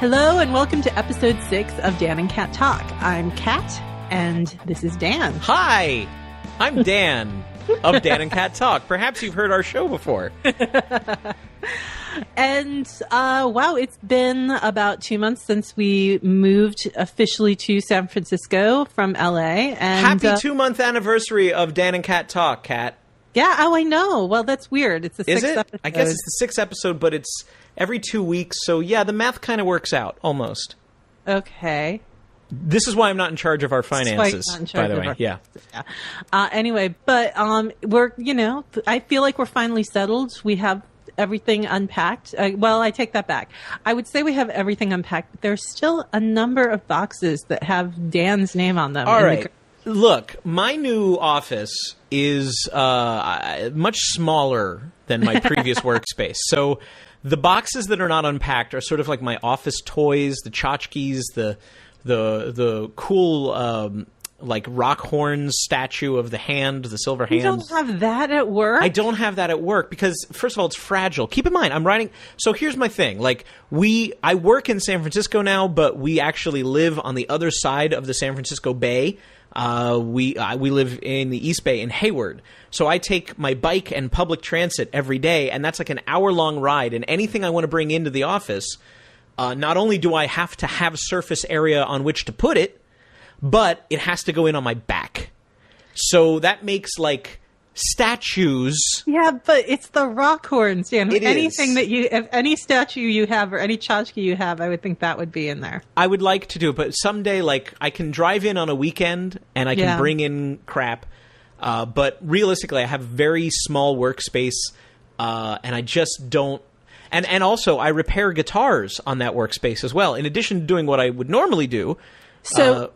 Hello and welcome to episode 6 of Dan and Kat Talk. I'm Kat and this is Dan. Hi, I'm Dan of Dan and Kat Talk. Perhaps you've heard our show before. And wow, it's been about 2 months since we moved officially to San Francisco from LA. And happy 2-month anniversary of Dan and Kat Talk, Kat. Yeah, oh, I know. Well, that's weird. It's the Is sixth it? episode. I guess it's the 6th episode, but it's every 2 weeks. So yeah, the math kind of works out almost. Okay. This is why I'm not in charge of our finances, by the way. Yeah. Anyway, but we're, I feel like we're finally settled. We have everything unpacked. Well, I take that back. I would say we have everything unpacked, but there's still a number of boxes that have Dan's name on them. All right. Look, my new office is much smaller than my previous workspace. So the boxes that are not unpacked are sort of like my office toys, the tchotchkes, the cool like rock horns statue of the hand, the silver hand. You don't have that at work? I don't have that at work because, first of all, it's fragile. Keep in mind, I'm writing. So here's my thing. Like I work in San Francisco now, but we actually live on the other side of the San Francisco Bay. We live in the East Bay in Hayward. So I take my bike and public transit every day, and that's like an hour-long ride. And anything I want to bring into the office, not only do I have to have surface area on which to put it, but it has to go in on my back. So that makes, like, statues. Yeah, but it's the rock horns, Dan. It Anything is. if any statue you have or any tchotchke you have, I would think that would be in there. I would like to do it, but someday, like, I can drive in on a weekend and I can bring in crap. But realistically, I have very small workspace, and I just don't. And also, I repair guitars on that workspace as well, in addition to doing what I would normally do. So,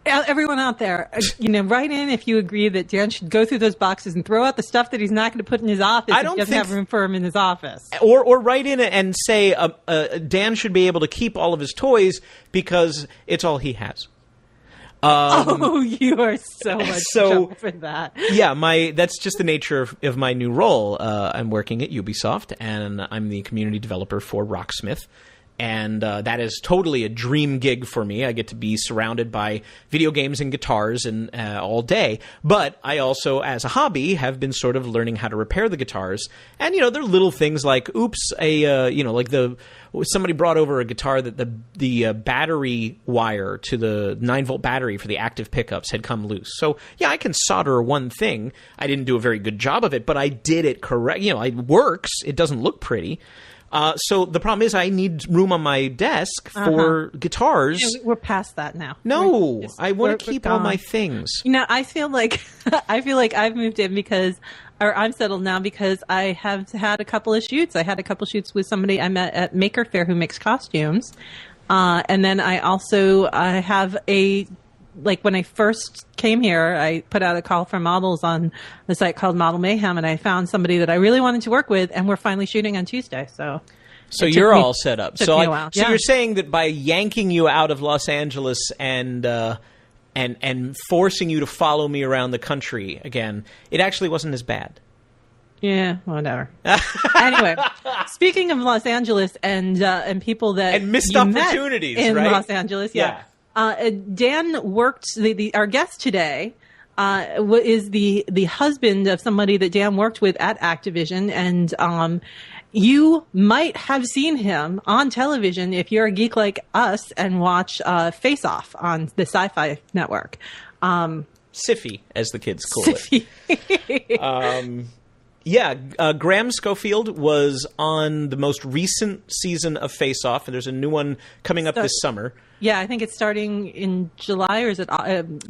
everyone out there, write in if you agree that Dan should go through those boxes and throw out the stuff that he's not going to put in his office if he doesn't have room for him in his office. Or write in and say Dan should be able to keep all of his toys because it's all he has. You are so much trouble for that. Yeah, that's just the nature of my new role. I'm working at Ubisoft, and I'm the community developer for Rocksmith. And that is totally a dream gig for me. I get to be surrounded by video games and guitars and all day. But I also, as a hobby, have been sort of learning how to repair the guitars. And, there are little things like, somebody brought over a guitar that the battery wire to the 9-volt battery for the active pickups had come loose. So, yeah, I can solder one thing. I didn't do a very good job of it, but I did it correct. It works. It doesn't look pretty. So the problem is I need room on my desk for guitars. Yeah, we're past that now. No, I want to keep all my things. I feel like I've moved in or I'm settled now because I have had a couple of shoots. I had a couple shoots with somebody I met at Maker Faire who makes costumes. And then I have when I first came here, I put out a call for models on the site called Model Mayhem, and I found somebody that I really wanted to work with, and we're finally shooting on Tuesday. So you're all set up. So you're saying that by yanking you out of Los Angeles and forcing you to follow me around the country again, it actually wasn't as bad. Yeah, whatever. Anyway, speaking of Los Angeles and people that and missed opportunities in right? Los Angeles, yeah. Dan worked. Our guest today is the husband of somebody that Dan worked with at Activision, and you might have seen him on television if you're a geek like us and watch Face Off on the SyFy network. SyFy, as the kids call it. Yeah, Graham Schofield was on the most recent season of Face Off, and there's a new one coming up this summer. Yeah, I think it's starting in July, or is it?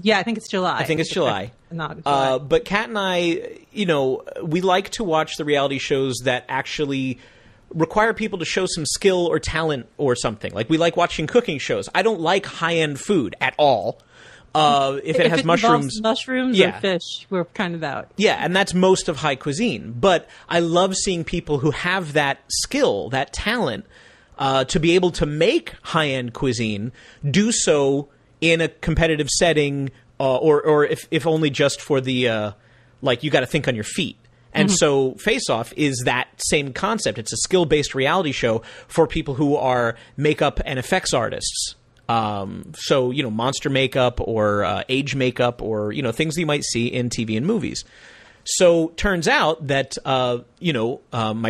Yeah, I think it's July. I think it's July. Not July. But Kat and I, we like to watch the reality shows that actually require people to show some skill or talent or something. Like, we like watching cooking shows. I don't like high-end food at all. If it has mushrooms or fish, we're kind of out. Yeah, and that's most of high cuisine. But I love seeing people who have that skill, that talent, to be able to make high-end cuisine, do so in a competitive setting, or if only just for the, you got to think on your feet. And so Face Off is that same concept. It's a skill-based reality show for people who are makeup and effects artists. So, monster makeup or age makeup or, things that you might see in TV and movies. So turns out that, my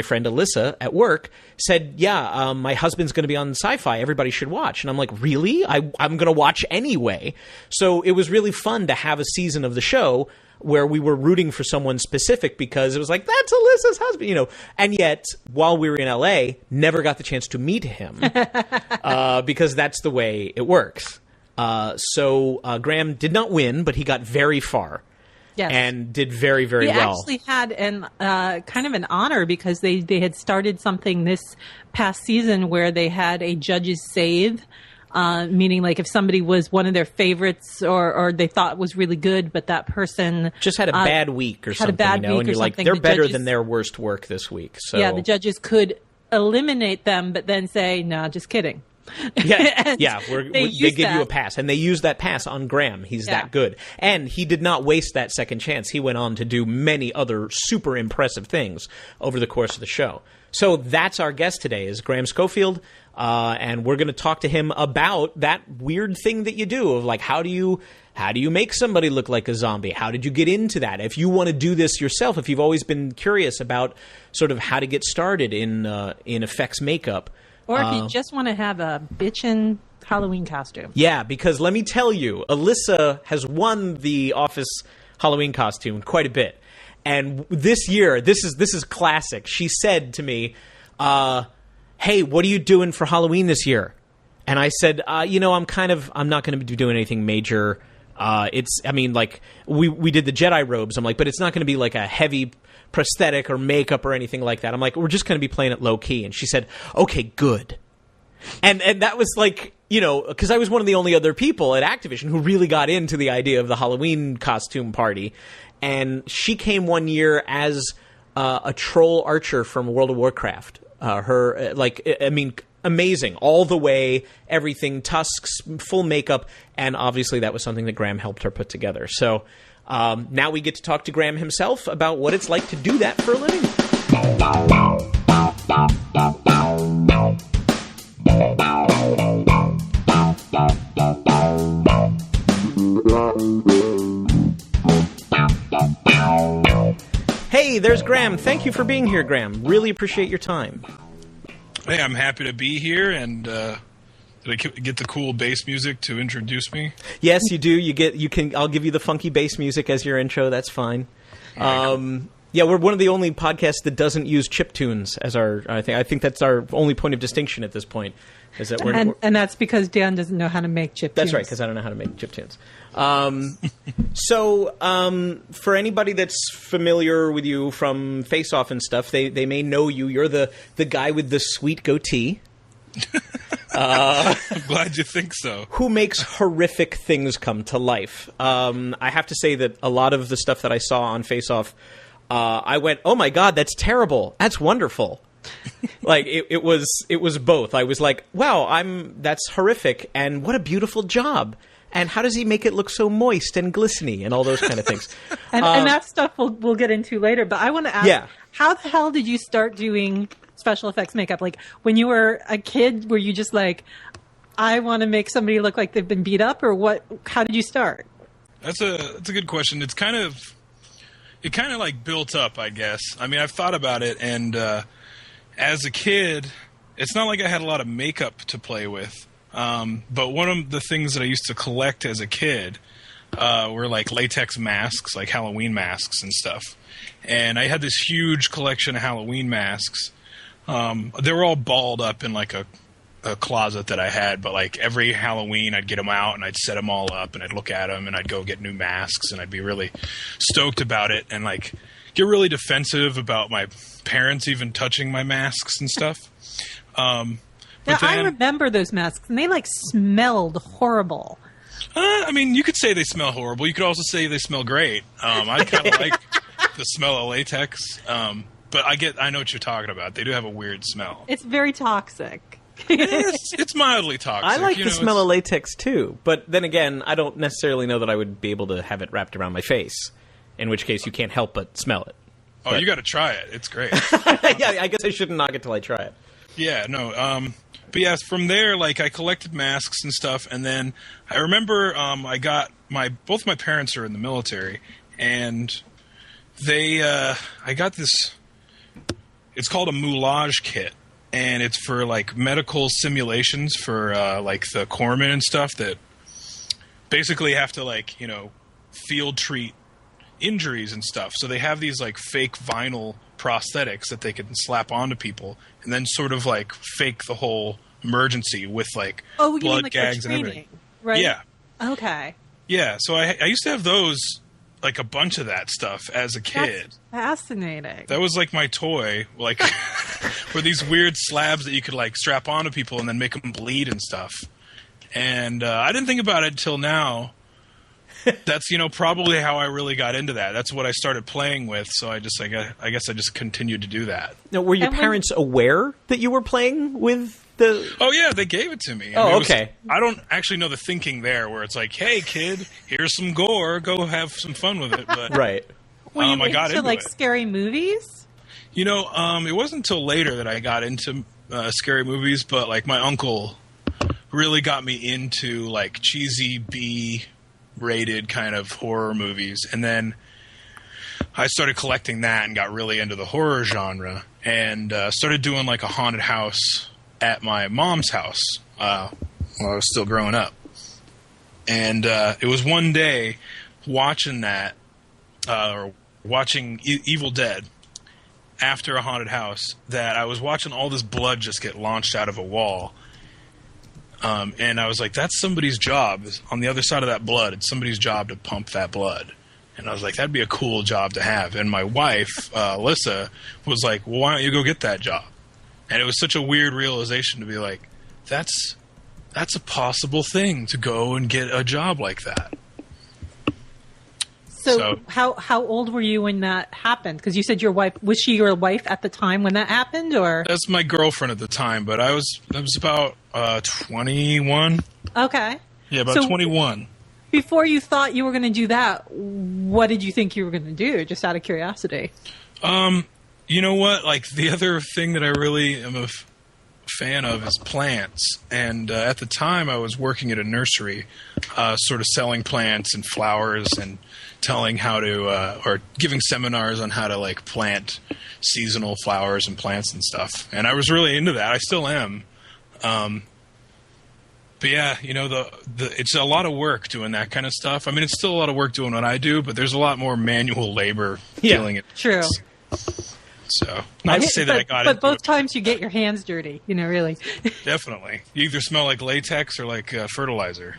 friend Alyssa at work said, my husband's going to be on SyFy. Everybody should watch. And I'm like, really? I'm going to watch anyway. So it was really fun to have a season of the show where we were rooting for someone specific because it was like, that's Alyssa's husband, And yet, while we were in LA, never got the chance to meet him because that's the way it works. So Graham did not win, but he got very far. Yes. And did very, very well. He actually had an kind of an honor because they had started something this past season where they had a judge's save. Meaning like if somebody was one of their favorites or they thought was really good, but that person just had a bad week or something, and you're like, they're better than their worst work this week. So yeah, the judges could eliminate them, but then say, no, just kidding. They give you a pass, and they use that pass on Graham. He's that good, and he did not waste that second chance. He went on to do many other super impressive things over the course of the show. So that's our guest today, is Graham Schofield, and we're going to talk to him about that weird thing that you do of like, how do you make somebody look like a zombie? How did you get into that? If you want to do this yourself, if you've always been curious about sort of how to get started in effects makeup. Or if you just want to have a bitchin' Halloween costume. Yeah, because let me tell you, Alyssa has won the Office Halloween costume quite a bit. And this year, this is classic. She said to me, hey, what are you doing for Halloween this year? And I said, I'm not going to be doing anything major. We did the Jedi robes. I'm like, but it's not going to be like a heavy prosthetic or makeup or anything like that. I'm like, we're just going to be playing it low key. And she said, okay, good. And that was like, because I was one of the only other people at Activision who really got into the idea of the Halloween costume party. And she came one year as a troll archer from World of Warcraft. Amazing. All the way, everything, tusks, full makeup. And obviously that was something that Graham helped her put together. So now we get to talk to Graham himself about what it's like to do that for a living. Hey, there's Graham. Thank you for being here, Graham. Really appreciate your time. Hey, I'm happy to be here, and did I get the cool bass music to introduce me? Yes, you do. I'll give you the funky bass music as your intro. That's fine. We're one of the only podcasts that doesn't use chiptunes as our. I think that's our only point of distinction at this point. Is that and that's because Dan doesn't know how to make chiptunes. That's right, because I don't know how to make chiptunes. For anybody that's familiar with you from Face Off and stuff, they may know you. You're the guy with the sweet goatee. I'm glad you think so. Who makes horrific things come to life. I have to say that a lot of the stuff that I saw on Face Off, I went, oh my God, that's terrible. That's wonderful. Like it was both. I was like, wow, that's horrific, and what a beautiful job. And how does he make it look so moist and glistening and all those kind of things? and that stuff we'll get into later. But I want to ask, how the hell did you start doing special effects makeup? Like when you were a kid, were you just like, I want to make somebody look like they've been beat up, or what? How did you start? That's a good question. It kind of like built up, I guess. I mean, I've thought about it, and as a kid, it's not like I had a lot of makeup to play with. But one of the things that I used to collect as a kid were like latex masks, like Halloween masks and stuff. And I had this huge collection of Halloween masks. They were all balled up in like a closet that I had, but like every Halloween I'd get them out and I'd set them all up and I'd look at them and I'd go get new masks and I'd be really stoked about it and like get really defensive about my parents even touching my masks and stuff. I remember those masks, and they like smelled horrible. I mean, you could say they smell horrible. You could also say they smell great. I kind of like the smell of latex, but I know what you're talking about. They do have a weird smell. It's very toxic. It's mildly toxic. I like the smell of latex too, but then again, I don't necessarily know that I would be able to have it wrapped around my face. In which case, you can't help but smell it. Oh, but... you got to try it. It's great. Yeah, I guess I shouldn't knock it till I try it. Yeah, no. But yes, from there, like I collected masks and stuff, and then I remember I got both my parents are in the military, and I got this. It's called a moulage kit, and it's for like medical simulations for like the corpsmen and stuff that basically have to like field treat injuries and stuff. So they have these like fake vinyl prosthetics that they can slap onto people and then sort of like fake the whole emergency with like blood gags and everything. Right? Yeah. Okay. Yeah. So I used to have those, like a bunch of that stuff as a kid. That's fascinating. That was like my toy, like were these weird slabs that you could like strap onto people and then make them bleed and stuff. And I didn't think about it until now. That's probably how I really got into that. That's what I started playing with. So I guess I just continued to do that. Now, were your parents aware that you were playing with the? Oh yeah, they gave it to me. Okay. I don't actually know the thinking there, where it's like, hey kid, here's some gore, go have some fun with it. But right. Were you I got into into like it. scary movies? It wasn't until later that I got into scary movies, but like my uncle really got me into like cheesy B-rated kind of horror movies, and then I started collecting that and got really into the horror genre, and started doing like a haunted house at my mom's house while I was still growing up. And it was one day watching that, or watching Evil Dead after a haunted house, that I was watching all this blood just get launched out of a wall. And I was like, that's somebody's job. On the other side of that blood, it's somebody's job to pump that blood. And I was like, that'd be a cool job to have. And my wife, Alyssa, was like, well, why don't you go get that job? And it was such a weird realization to be like, that's a possible thing, to go and get a job like that. So how old were you when that happened? Because you said your wife, was she your wife at the time when that happened, or? That's my girlfriend at the time, but I was about 21. Okay. Yeah, about 21. Before you thought you were going to do that, what did you think you were going to do, just out of curiosity? You know what? Like, the other thing that I really am a fan of is plants. And at the time, I was working at a nursery, sort of selling plants and flowers and telling how to, or giving seminars on how to, like, plant seasonal flowers and plants and stuff. And I was really into that. I still am. But yeah, it's a lot of work doing that kind of stuff. I mean, it's still a lot of work doing what I do, but there's a lot more manual labor dealing it. True. So, not to say that I got it. But both times you get your hands dirty, really. Definitely. You either smell like latex or like fertilizer.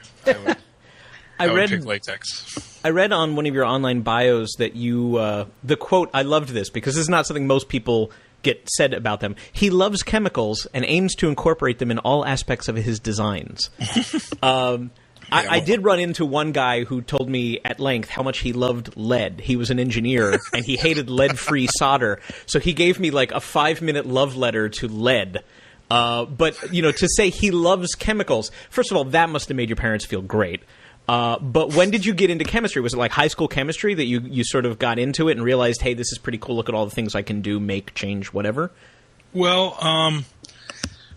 I would pick latex. I read on one of your online bios that you, the quote, I loved this because this is not something most people get said about them. He loves chemicals and aims to incorporate them in all aspects of his designs. I did run into one guy who told me at length how much he loved lead. He was an engineer, and he hated lead-free solder. So he gave me like a 5-minute love letter to lead. But, to say he loves chemicals, first of all, that must have made your parents feel great. But when did you get into chemistry? Was it like high school chemistry that you sort of got into it and realized, hey, this is pretty cool, look at all the things I can do, make, change, whatever? Well,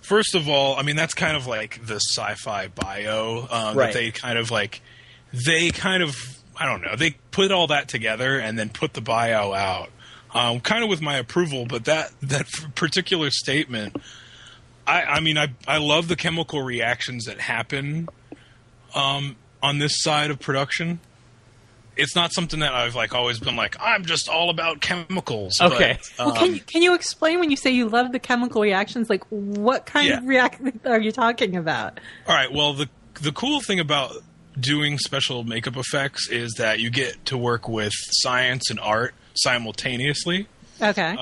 first of all, I mean, that's kind of like the SyFy bio, right. That they kind of, I don't know, they put all that together and then put the bio out, kind of with my approval, but that particular statement, I love the chemical reactions that happen on this side of production. It's not something that I've always been like, I'm just all about chemicals. Okay. But, can you explain when you say you love the chemical reactions? Like, what kind of reaction are you talking about? All right. Well, the cool thing about doing special makeup effects is that you get to work with science and art simultaneously. Okay.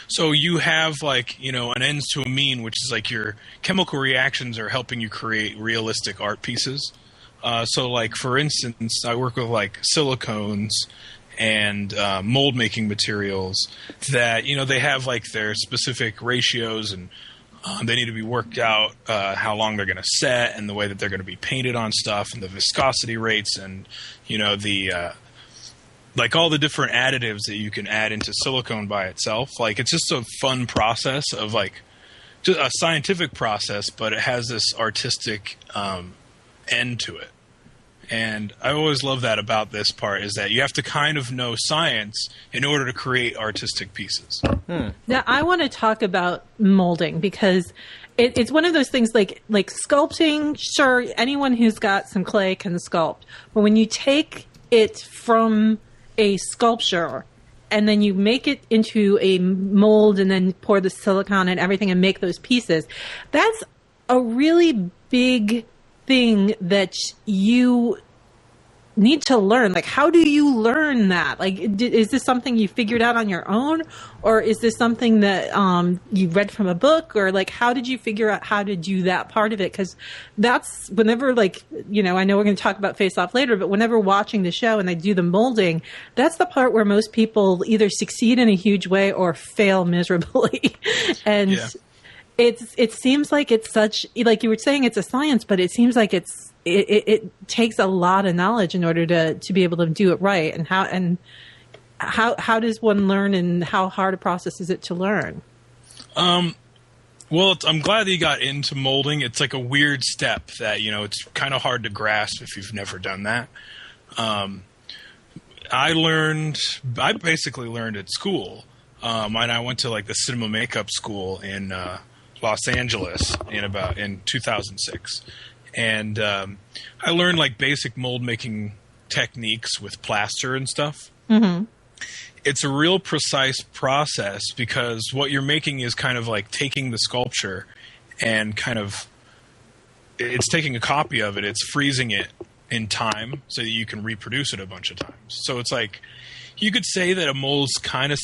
So you have an ends to a mean, which is like your chemical reactions are helping you create realistic art pieces. So for instance, I work with silicones and mold making materials that, they have their specific ratios and they need to be worked out, how long they're going to set and the way that they're going to be painted on stuff and the viscosity rates and, like all the different additives that you can add into silicone by itself. Like, it's just a fun process of like just a scientific process, but it has this artistic end to it. And I always love that about this part, is that you have to kind of know science in order to create artistic pieces. Now, I want to talk about molding, because it's one of those things like sculpting. Sure, anyone who's got some clay can sculpt. But when you take it from a sculpture and then you make it into a mold and then pour the silicone and everything and make those pieces, that's a really big thing that you need to learn. Like, how do you learn that? Like, is this something you figured out on your own, or is this something that you read from a book, or like, how did you figure out how to do that part of it? Because that's whenever, like, you know, I know we're going to talk about Face Off later, but whenever watching the show and they do the molding, that's the part where most people either succeed in a huge way or fail miserably. And it seems like it's such, like you were saying, it's a science, but it seems like it takes a lot of knowledge in order to be able to do it right. And how does one learn, and how hard a process is it to learn? Well, I'm glad that you got into molding. It's like a weird step that, you know, it's kind of hard to grasp if you've never done that. I basically learned at school. And I went to like the cinema makeup school in Los Angeles in 2006. And I learned like basic mold making techniques with plaster and stuff. Mm-hmm. It's a real precise process, because what you're making is kind of like taking the sculpture and it's taking a copy of it, it's freezing it in time so that you can reproduce it a bunch of times. So it's like, you could say that a mold's kind of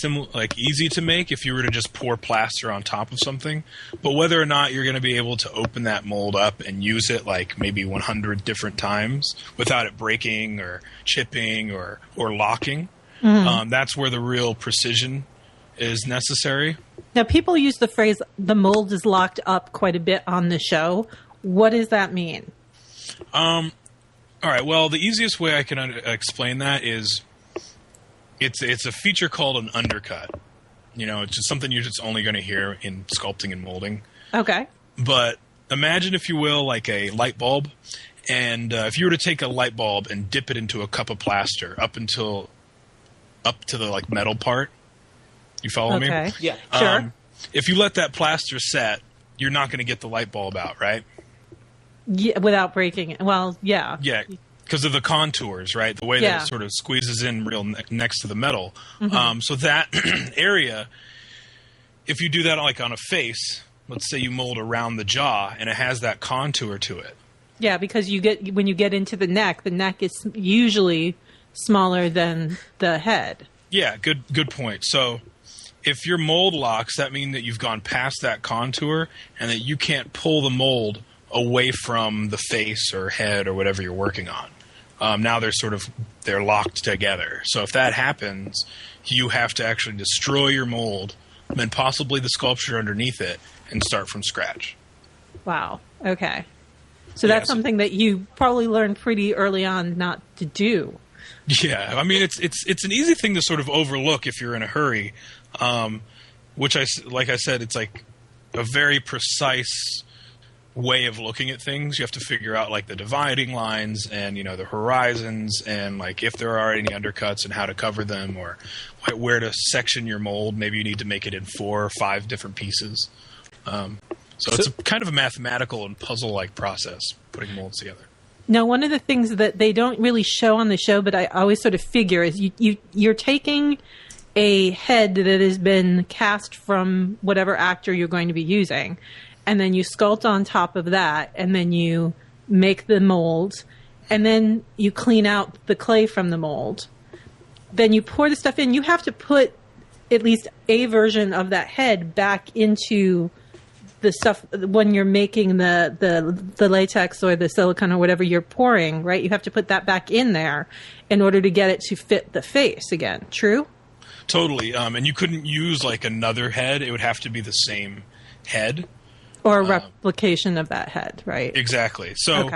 easy to make if you were to just pour plaster on top of something, but whether or not you're going to be able to open that mold up and use it like maybe 100 different times without it breaking or chipping or locking, that's where the real precision is necessary. Now, people use the phrase, the mold is locked up, quite a bit on the show. What does that mean? All right, well, the easiest way I can explain that is it's a feature called an undercut. You know, it's just something you're just only going to hear in sculpting and molding. Okay. But imagine, if you will, like a light bulb. And if you were to take a light bulb and dip it into a cup of plaster up to the like metal part, you follow me? Yeah. Sure. If you let that plaster set, you're not going to get the light bulb out, right? Yeah, without breaking it. Well, yeah. Yeah. Because of the contours, right? The way that it sort of squeezes in real next to the metal. Mm-hmm. So that area, if you do that like on a face, let's say you mold around the jaw and it has that contour to it. Yeah, because when you get into the neck is usually smaller than the head. Yeah, good point. So if your mold locks, that means that you've gone past that contour and that you can't pull the mold away from the face or head or whatever you're working on. Now they're locked together. So if that happens, you have to actually destroy your mold, and then possibly the sculpture underneath it, and start from scratch. Wow. Okay. So that's something that you probably learned pretty early on not to do. Yeah. I mean, it's an easy thing to sort of overlook if you're in a hurry, which like I said, it's like a very precise way of looking at things. You have to figure out like the dividing lines and, you know, the horizons, and like if there are any undercuts and how to cover them, or where to section your mold. Maybe you need to make it in 4 or 5 different pieces. So it's kind of a mathematical and puzzle-like process, putting molds together. Now, one of the things that they don't really show on the show, but I always sort of figure, is you're taking a head that has been cast from whatever actor you're going to be using, and then you sculpt on top of that, and then you make the mold, and then you clean out the clay from the mold. Then you pour the stuff in. You have to put at least a version of that head back into the stuff when you're making the latex or the silicone or whatever you're pouring, right? You have to put that back in there in order to get it to fit the face again. True? Totally. And you couldn't use like another head. It would have to be the same head. Or a replication of that head, right? Exactly. So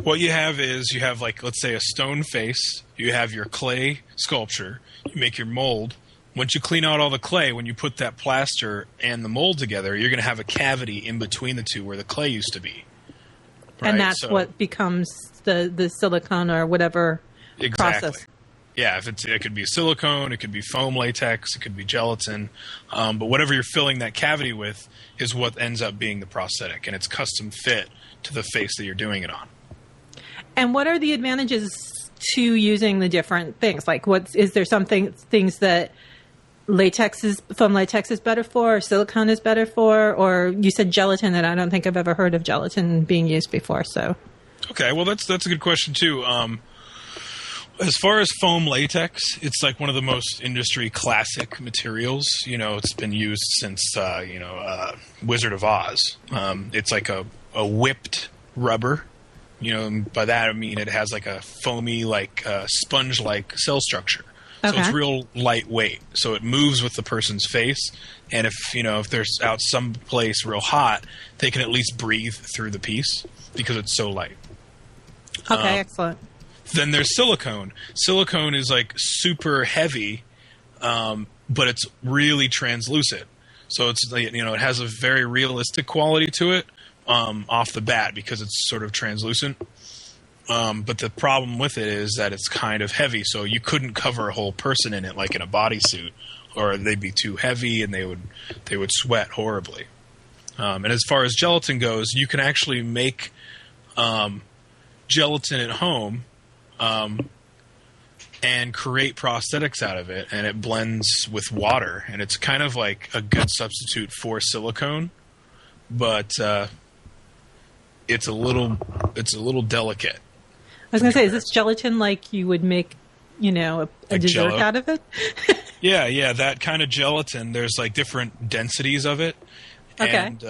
what you have is you have, like, let's say a stone face. You have your clay sculpture. You make your mold. Once you clean out all the clay, when you put that plaster and the mold together, you're going to have a cavity in between the two where the clay used to be. Right? And that's what becomes the silicone or whatever process. Yeah, it could be silicone, it could be foam latex, it could be gelatin, but whatever you're filling that cavity with is what ends up being the prosthetic, and it's custom fit to the face that you're doing it on. And what are the advantages to using the different things? Like, is there things that foam latex is better for, or silicone is better for, or you said gelatin, and I don't think I've ever heard of gelatin being used before. So, okay, well that's a good question too. As far as foam latex, it's like one of the most industry classic materials. You know, it's been used since Wizard of Oz. It's like a whipped rubber. You know, and by that I mean it has like a foamy, like sponge-like cell structure. So it's real lightweight. So it moves with the person's face, and if they're out someplace real hot, they can at least breathe through the piece because it's so light. Okay, excellent. Then there's silicone. Silicone is like super heavy, but it's really translucent. So it's it has a very realistic quality to it off the bat because it's sort of translucent. But the problem with it is that it's kind of heavy, so you couldn't cover a whole person in it like in a bodysuit, or they'd be too heavy and they would sweat horribly. And as far as gelatin goes, you can actually make gelatin at home and create prosthetics out of it, and it blends with water, and it's kind of like a good substitute for silicone, but it's a little delicate. I was going to say, is this gelatin like you would make, a dessert Jell-O? out of it? Yeah, that kind of gelatin. There's like different densities of it. Okay. And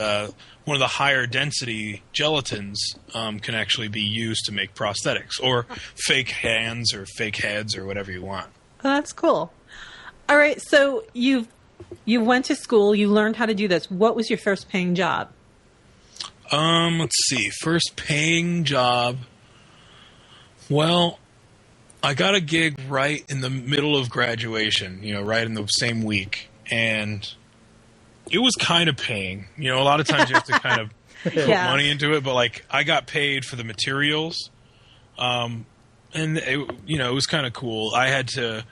one of the higher density gelatins can actually be used to make prosthetics or fake hands or fake heads or whatever you want. Oh, that's cool. All right, so you went to school, you learned how to do this. What was your first paying job? Let's see. First paying job. Well, I got a gig right in the middle of graduation, right in the same week, and it was kind of paying. A lot of times you have to kind of put money into it, but like I got paid for the materials, and it was kind of cool. I had to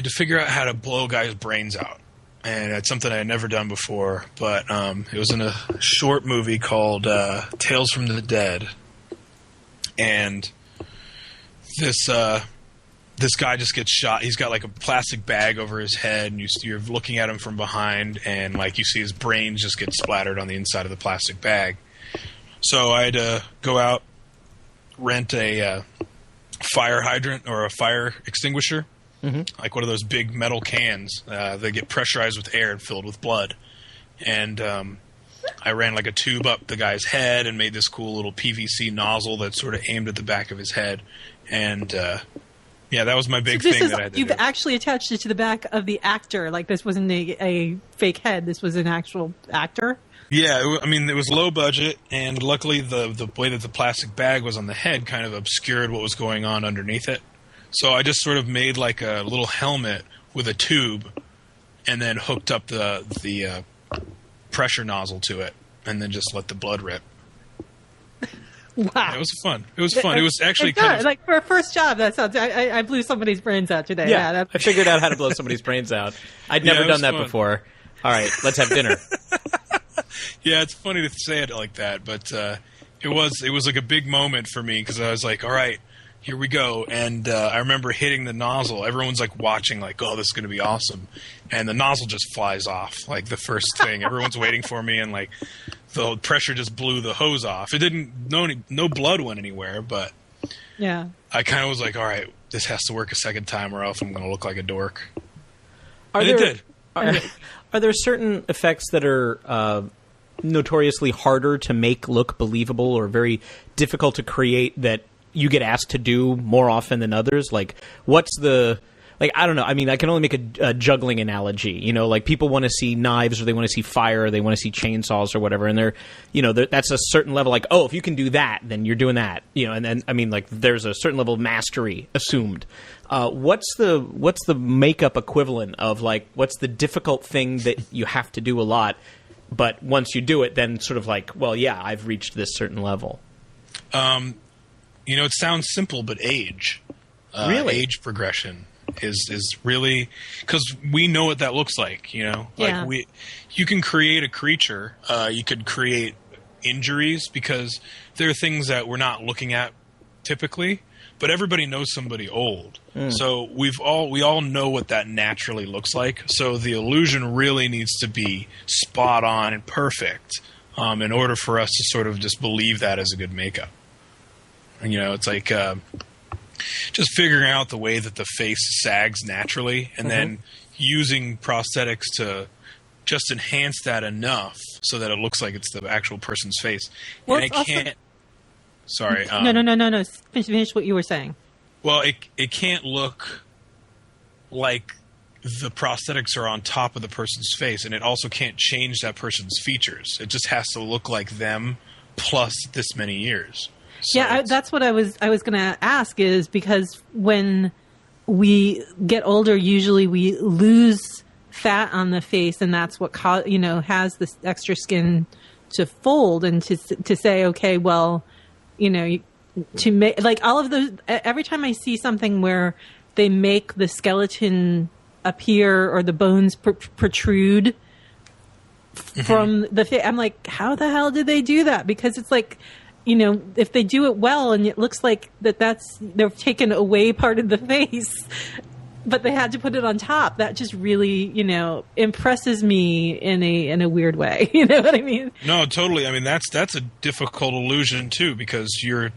figure out how to blow guys' brains out, and it's something I had never done before. But it was in a short movie called Tales from the Dead, and this guy just gets shot. He's got like a plastic bag over his head, and you're looking at him from behind, and like you see his brains just get splattered on the inside of the plastic bag. So I had to go out, rent a fire hydrant or a fire extinguisher, like one of those big metal cans. They get pressurized with air and filled with blood. And I ran like a tube up the guy's head and made this cool little PVC nozzle that sort of aimed at the back of his head. And that was my big thing that I had to You've do. actually attached it to the back of the actor. Like this wasn't a fake head. This was an actual actor. Yeah, it was low budget, and luckily the way that the plastic bag was on the head kind of obscured what was going on underneath it. So I just sort of made like a little helmet with a tube, and then hooked up the pressure nozzle to it, and then just let the blood rip. Wow, yeah, it was fun. It was fun. It was actually kind of like for a first job. That sounds. I blew somebody's brains out today. Yeah, I figured out how to blow somebody's brains out. I'd never done that before. All right, let's have dinner. Yeah, it's funny to say it like that, but it was like a big moment for me because I was like, all right, here we go. And I remember hitting the nozzle. Everyone's like watching, like, oh, this is going to be awesome. And the nozzle just flies off, like the first thing. Everyone's waiting for me, and like the pressure just blew the hose off. It didn't, no blood went anywhere, but yeah, I kind of was like, all right, this has to work a second time or else I'm going to look like a dork. It did. Are there certain effects that are notoriously harder to make look believable or very difficult to create that you get asked to do more often than others? Like, what's the like, I don't know. I mean, I can only make a juggling analogy. You know, like people want to see knives, or they want to see fire, or they want to see chainsaws, or whatever. And that's a certain level. Like, oh, if you can do that, then you're doing that. You know, and then I mean, like, there's a certain level of mastery assumed. What's the makeup equivalent of, like, what's the difficult thing that you have to do a lot, but once you do it, then sort of like, well, yeah, I've reached this certain level. It sounds simple, but age. Really? Age progression is really, because we know what that looks like, you know? Yeah. Like you can create a creature, you could create injuries, because there are things that we're not looking at typically, but everybody knows somebody old. So we all know what that naturally looks like. So the illusion really needs to be spot on and perfect, in order for us to sort of just believe that as a good makeup. And, you know, it's like just figuring out the way that the face sags naturally, and then using prosthetics to just enhance that enough so that it looks like it's the actual person's face. Well, and it can't. Sorry. No. Finish what you were saying. Well, it can't look like the prosthetics are on top of the person's face, and it also can't change that person's features. It just has to look like them plus this many years. So that's what I was going to ask, is because when we get older, usually we lose fat on the face, and that's what has this extra skin to fold, and to say, okay, well, you know, to make, like, all of those, every time I see something where they make the skeleton appear or the bones protrude from the face, I'm like, how the hell did they do that? Because it's like, you know, if they do it well and it looks like they've taken away part of the face, but they had to put it on top, that just really, you know, impresses me in a weird way. You know what I mean? No, totally. I mean, that's a difficult illusion too, because you're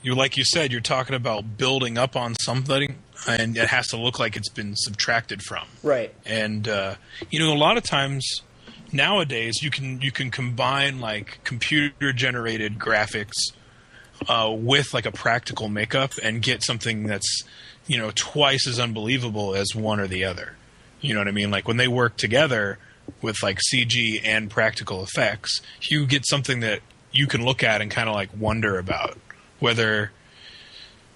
like you said, you're talking about building up on something, and it has to look like it's been subtracted from. Right. And a lot of times nowadays you can combine like computer generated graphics with like a practical makeup and get something that's, you know, twice as unbelievable as one or the other. You know what I mean? Like when they work together with like CG and practical effects, you get something that you can look at and kind of like wonder about whether,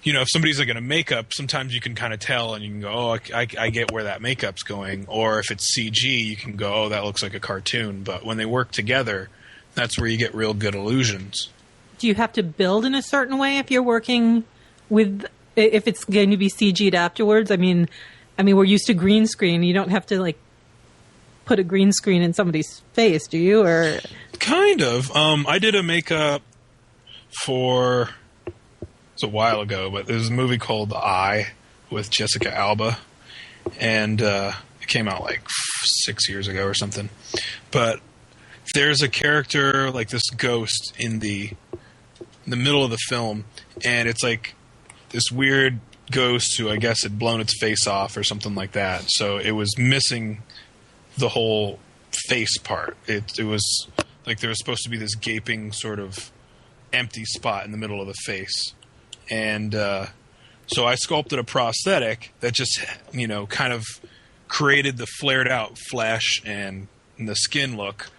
you know, if somebody's like in a makeup, sometimes you can kind of tell and you can go, oh, I get where that makeup's going. Or if it's CG, you can go, oh, that looks like a cartoon. But when they work together, that's where you get real good illusions. Do you have to build in a certain way if you're working with, if it's going to be CG'd afterwards? I mean, we're used to green screen. You don't have to like put a green screen in somebody's face, do you? Or kind of. I did a makeup for, it's a while ago, but there's a movie called The Eye with Jessica Alba, and it came out like 6 years ago or something. But there's a character like this ghost in the middle of the film, and it's like this weird ghost who I guess had blown its face off or something like that. So it was missing the whole face part. It was like there was supposed to be this gaping sort of empty spot in the middle of the face. And so I sculpted a prosthetic that just, you know, kind of created the flared out flesh and the skin look.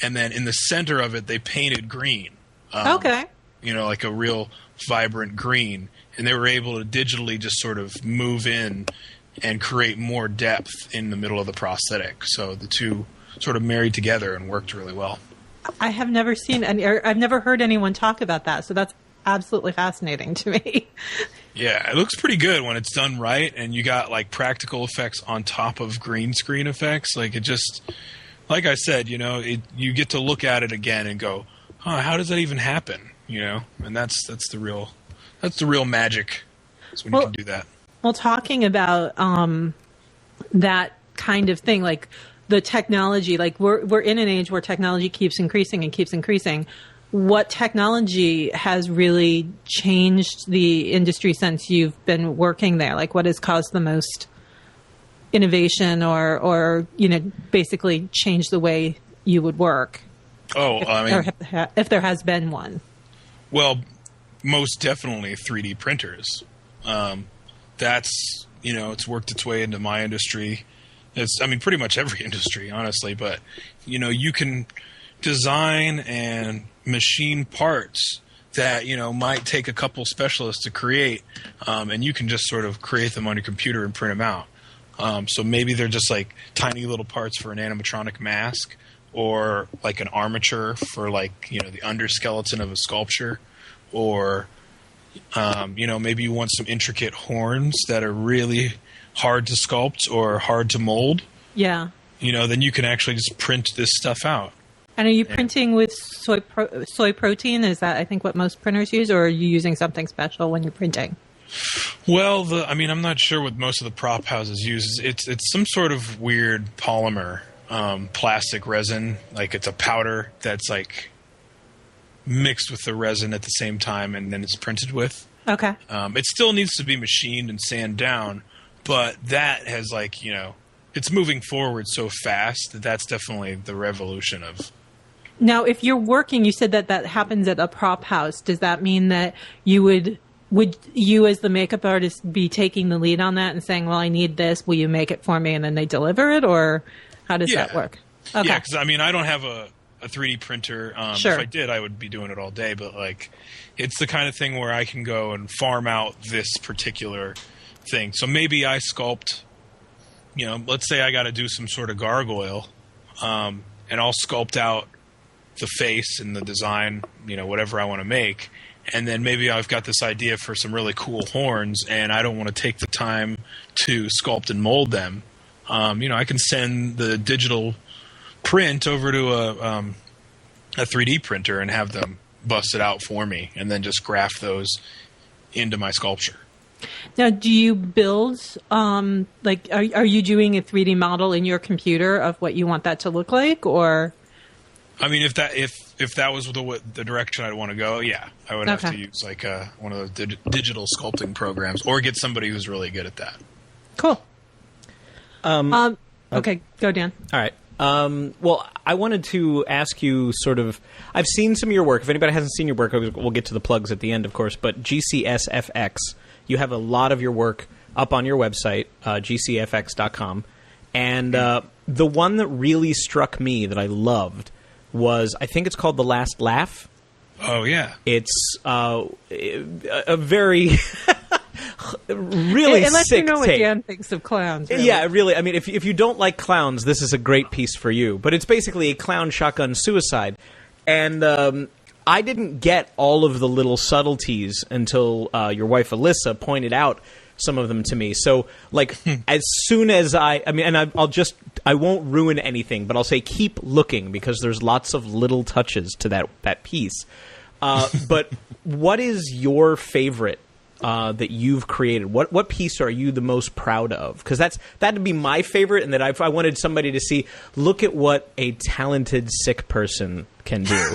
And then in the center of it, they painted green. okay. You know, like a real vibrant green. And they were able to digitally just sort of move in and create more depth in the middle of the prosthetic. So the two sort of married together and worked really well. I have never seen, I've never heard anyone talk about that. So that's absolutely fascinating to me. Yeah, it looks pretty good when it's done right, and you got like practical effects on top of green screen effects. Like it just, like I said, you know, you get to look at it again and go, "Huh, how does that even happen?" You know, and that's the real magic. Is when you can do that. Well, talking about that kind of thing, like the technology, like we're in an age where technology keeps increasing and keeps increasing. What technology has really changed the industry since you've been working there? Like what has caused the most innovation or you know, basically changed the way you would work? Oh, if there has been one. Well, most definitely 3D printers. That's it's worked its way into my industry. Pretty much every industry, honestly. But, you can design and machine parts that, might take a couple specialists to create, and you can just sort of create them on your computer and print them out. So maybe they're just like tiny little parts for an animatronic mask, or like an armature for like, the underskeleton of a sculpture, or, maybe you want some intricate horns that are really hard to sculpt or hard to mold. Yeah. Then you can actually just print this stuff out. And are you printing with soy protein? Is that, I think, what most printers use, or are you using something special when you're printing? Well, I'm not sure what most of the prop houses use. It's some sort of weird polymer, plastic resin. Like it's a powder that's like mixed with the resin at the same time, and then it's printed with. Okay. It still needs to be machined and sanded down, but that has it's moving forward so fast that that's definitely the revolution of. Now, if you're working, you said that happens at a prop house. Does that mean that would you as the makeup artist be taking the lead on that and saying, well, I need this, will you make it for me? And then they deliver it, or how does that work? Okay. Yeah, because I don't have a 3D printer. Sure. If I did, I would be doing it all day. But it's the kind of thing where I can go and farm out this particular thing. So maybe I sculpt, let's say I got to do some sort of gargoyle, and I'll sculpt out the face and the design, whatever I want to make. And then maybe I've got this idea for some really cool horns, and I don't want to take the time to sculpt and mold them. I can send the digital print over to a 3D printer and have them bust it out for me, and then just graft those into my sculpture. Now, do you build, are you doing a 3D model in your computer of what you want that to look like, or? If that was the direction I'd want to go, yeah, I would have to use one of those digital sculpting programs, or get somebody who's really good at that. Cool. Okay, go Dan. All right. Well, I wanted to ask you sort of, I've seen some of your work. If anybody hasn't seen your work, we'll get to the plugs at the end, of course, but GCSFX, you have a lot of your work up on your website, gcfx.com, and the one that really struck me that I loved was, I think it's called The Last Laugh. Oh, yeah. It's a very... really and let sick you know what take. Dan thinks of clowns. Really. Yeah, really. If you don't like clowns, this is a great piece for you. But it's basically a clown shotgun suicide. And I didn't get all of the little subtleties until your wife Alyssa pointed out some of them to me. So, as soon as I won't ruin anything, but I'll say keep looking, because there's lots of little touches to that piece. But what is your favorite that you've created? What piece are you the most proud of? Because that'd be my favorite, and that if I wanted somebody to see, look at what a talented sick person can do,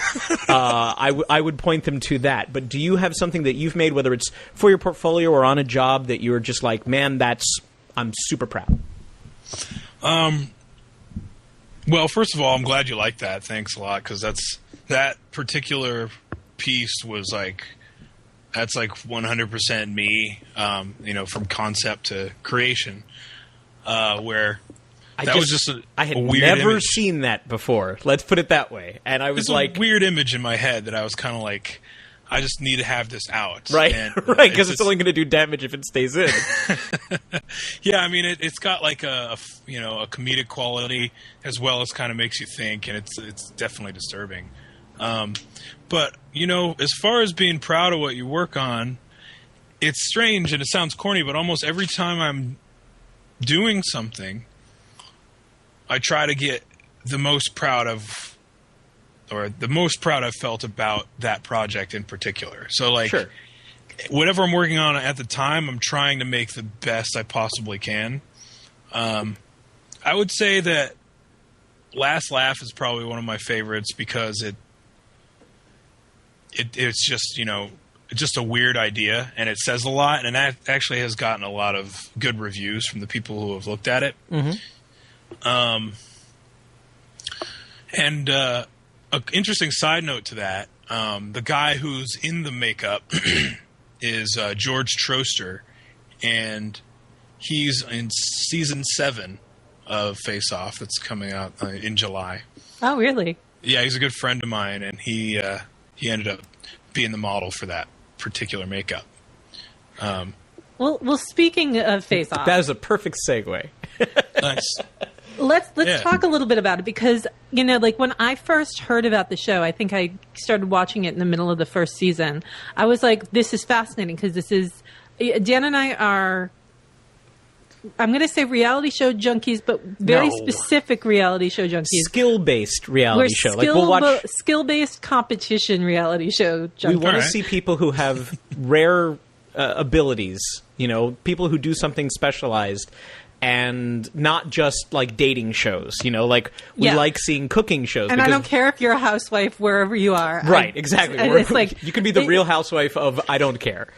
I would point them to that. But do you have something that you've made, whether it's for your portfolio or on a job, that you're just like, man, I'm super proud? Well, first of all, I'm glad you like that. Thanks a lot, because that particular piece was that's 100% me, from concept to creation, where I had never image. seen that before. Let's put it that way. And I was a weird image in my head that I was kind of like, I just need to have this out. Right, and, right, because it's only going to do damage if it stays in. Yeah, it's got a comedic quality, as well as kind of makes you think, and it's definitely disturbing. But, as far as being proud of what you work on, it's strange and it sounds corny, but almost every time I'm doing something, I try to get the most proud I've felt about that project in particular. So, sure. Whatever I'm working on at the time, I'm trying to make the best I possibly can. I would say that Last Laugh is probably one of my favorites, because it's just, just a weird idea, and it says a lot, and that actually has gotten a lot of good reviews from the people who have looked at it. Mm-hmm. And an interesting side note to that, the guy who's in the makeup is George Troster, and He's in season 7 of Face Off that's coming out in July. Oh, really? Yeah, he's a good friend of mine, and he ended up being the model for that particular makeup. Well, speaking of Face Off, That is a perfect segue. Nice. let's talk a little bit about it, because like when I first heard about the show, I think I started watching it in the middle of the first season. I was like, this is fascinating, because this is Dan and I are, I'm going to say reality show junkies, but very specific reality show junkies. Skill-based reality show. Like we'll watch skill-based competition reality show junkies. We want to see people who have rare abilities, people who do something specialized, and not just like dating shows, like we like seeing cooking shows. And I don't care if you're a housewife wherever you are. Right, exactly. It's like, you can be the real housewife of I don't care.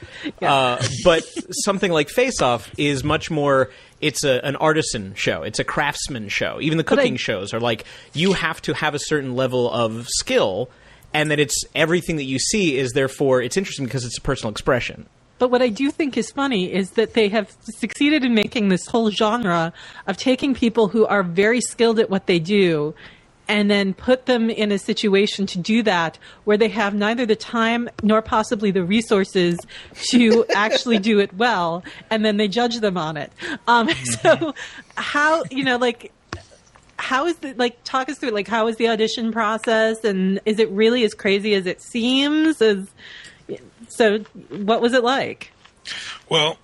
Yeah. But something like Face Off is much more, it's an artisan show. It's a craftsman show. Even the cooking shows are like, you have to have a certain level of skill, and that it's everything that you see is therefore, it's interesting because it's a personal expression. But what I do think is funny is that they have succeeded in making this whole genre of taking people who are very skilled at what they do and then put them in a situation to do that where they have neither the time nor possibly the resources to actually do it well, and then they judge them on it. So how, how is the, talk us through, how is the audition process, and is it really as crazy as it seems? So what was it like? Well,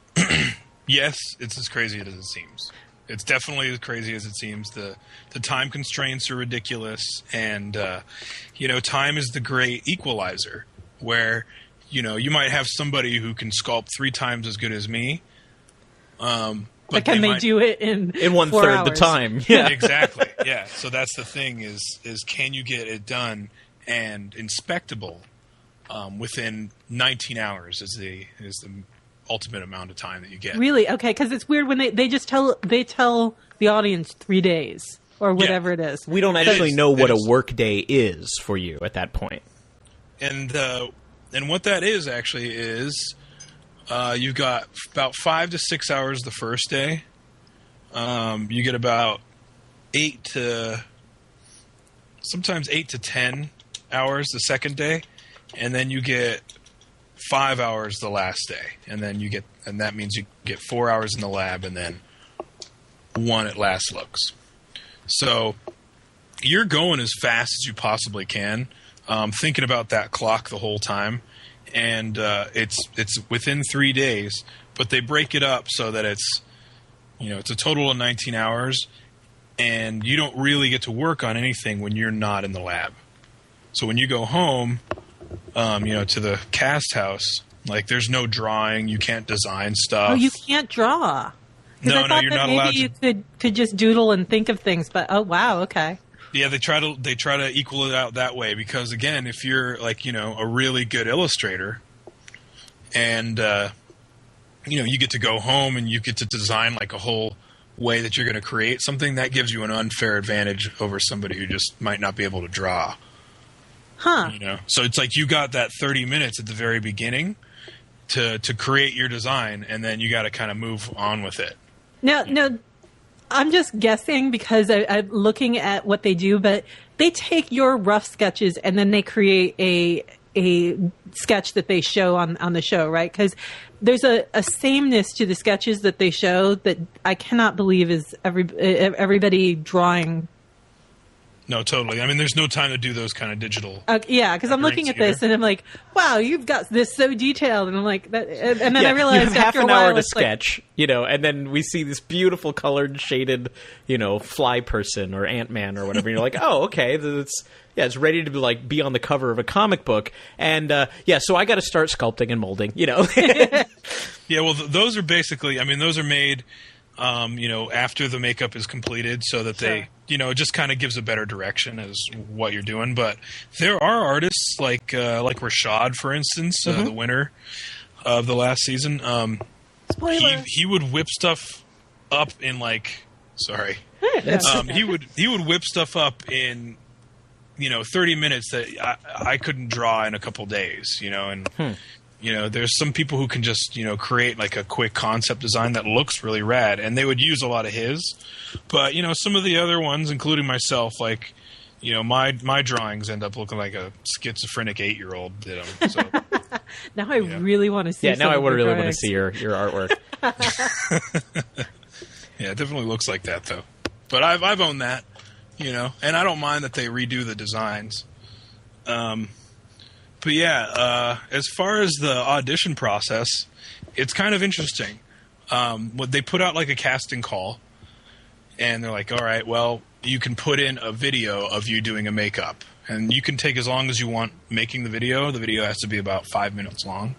yes, it's as crazy as it seems. It's definitely as crazy as it seems. The time constraints are ridiculous, and time is the great equalizer. Where you might have somebody who can sculpt 3 times as good as me, but can they do it in 1/3 the time? Yeah, exactly. Yeah, so that's the thing: is can you get it done and inspectable within 19 hours is the ultimate amount of time that you get. Really? Okay, because it's weird when they just tell the audience 3 days or whatever it is. We don't actually know what a work day is for you at that point. And what that is actually is you've got about 5 to 6 hours the first day. You get about 8 to 10 hours the second day. And then you get 5 hours the last day, and that means you get 4 hours in the lab, and then 1 at last looks. So you're going as fast as you possibly can, thinking about that clock the whole time, and it's within 3 days, but they break it up so that it's a total of 19 hours, and you don't really get to work on anything when you're not in the lab. So when you go home, to the cast house, there's no drawing. You can't design stuff. Oh, you can't draw. No, I thought you're that not maybe allowed you to. could just doodle and think of things, but oh wow, okay. Yeah, they try to equal it out that way, because again, if you're a really good illustrator, and you get to go home and you get to design a whole way that you're going to create something, that gives you an unfair advantage over somebody who just might not be able to draw. Huh. So it's like you got that 30 minutes at the very beginning to create your design, and then you got to kind of move on with it. No, I'm just guessing because I'm looking at what they do, but they take your rough sketches and then they create a sketch that they show on the show, right? Because there's a sameness to the sketches that they show that I cannot believe is everybody drawing. No, totally. I mean, there's no time to do those kind of digital. Yeah, because I'm looking at this and I'm like, wow, you've got this so detailed, and I'm like, and then I realized you have after half an a while hour to it's sketch, and then we see this beautiful colored shaded, fly person or Ant-Man or whatever. And you're like, oh, okay, it's ready to be on the cover of a comic book, and so I got to start sculpting and molding, Yeah, well, those are basically, those are made. After the makeup is completed, so that they, it just kind of gives a better direction as what you're doing. But there are artists like Rashad, for instance, the winner of the last season. Spoiler. He would whip stuff up in he would whip stuff up in 30 minutes that I couldn't draw in a couple days, and there's some people who can just, create like a quick concept design that looks really rad, and they would use a lot of his. But, some of the other ones, including myself, like, my drawings end up looking like a schizophrenic 8-year-old did them. So, now I really want to see. Yeah, now I would really want to drawings. see your artwork. Yeah, it definitely looks like that though. But I've owned that, and I don't mind that they redo the designs. But yeah, as far as the audition process, it's kind of interesting. What they put out like a casting call, and they're like, all right, well, you can put in a video of you doing a makeup, and you can take as long as you want making the video. The video has to be about 5 minutes long.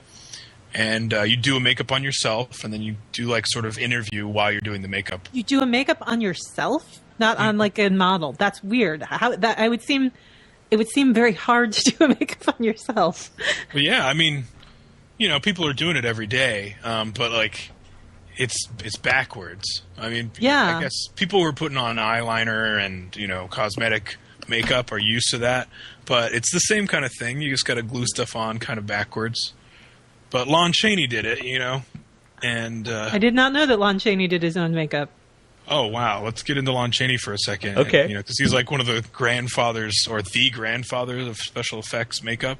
And you do a makeup on yourself, and then you do like sort of interview while you're doing the makeup. You do a makeup on yourself, not on like a model. That's weird. It would seem very hard to do a makeup on yourself. Well, yeah, I mean, people are doing it every day, but like, it's backwards. I mean, yeah. I guess people who are putting on eyeliner and cosmetic makeup are used to that, but it's the same kind of thing. You just got to glue stuff on kind of backwards. But Lon Chaney did it, and I did not know that Lon Chaney did his own makeup. Oh, wow. Let's get into Lon Chaney for a second. Okay. Because he's like one of the grandfathers, or the grandfather of special effects makeup.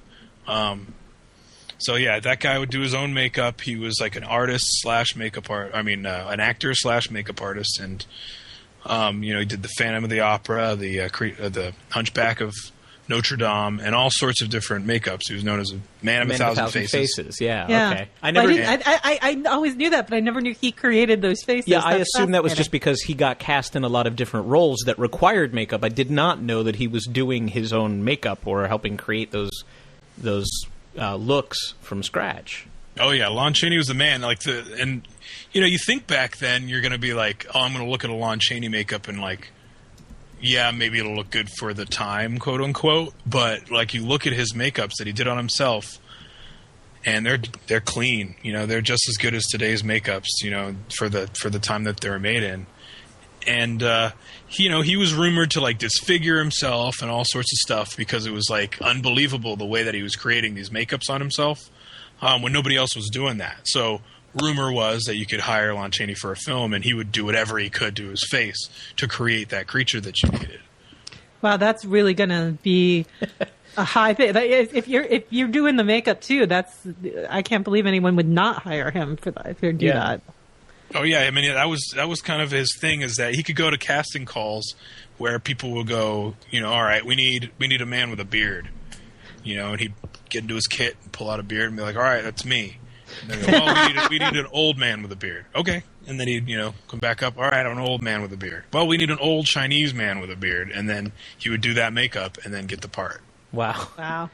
So, yeah, that guy would do his own makeup. He was like an artist / makeup art. I mean, an actor / makeup artist. And, he did the Phantom of the Opera, the Hunchback of Notre Dame, and all sorts of different makeups. He was known as a man of a thousand faces. Yeah, okay. I always knew that, but I never knew he created those faces. Yeah, I assumed that was just because he got cast in a lot of different roles that required makeup. I did not know that he was doing his own makeup or helping create those looks from scratch. Oh yeah, Lon Chaney was the man. You think back then, you're going to be like, oh, I'm going to look at a Lon Chaney makeup and like, yeah, maybe it'll look good for the time, quote unquote. But like, you look at his makeups that he did on himself, and they're clean. They're just as good as today's makeups. For the time that they were made in. And he was rumored to like disfigure himself and all sorts of stuff because it was like unbelievable the way that he was creating these makeups on himself when nobody else was doing that. So rumor was that you could hire Lon Chaney for a film, and he would do whatever he could to his face to create that creature that you needed. Wow, that's really going to be a high thing. If you're doing the makeup too, I can't believe anyone would not hire him for that if they do that. Oh yeah, I mean that was kind of his thing, is that he could go to casting calls where people will go, all right, we need a man with a beard, and he'd get into his kit and pull out a beard and be like, all right, that's me. And then go, well, we need an old man with a beard. Okay. And then he'd, come back up. All right, I'm an old man with a beard. Well, we need an old Chinese man with a beard. And then he would do that makeup and then get the part. Wow.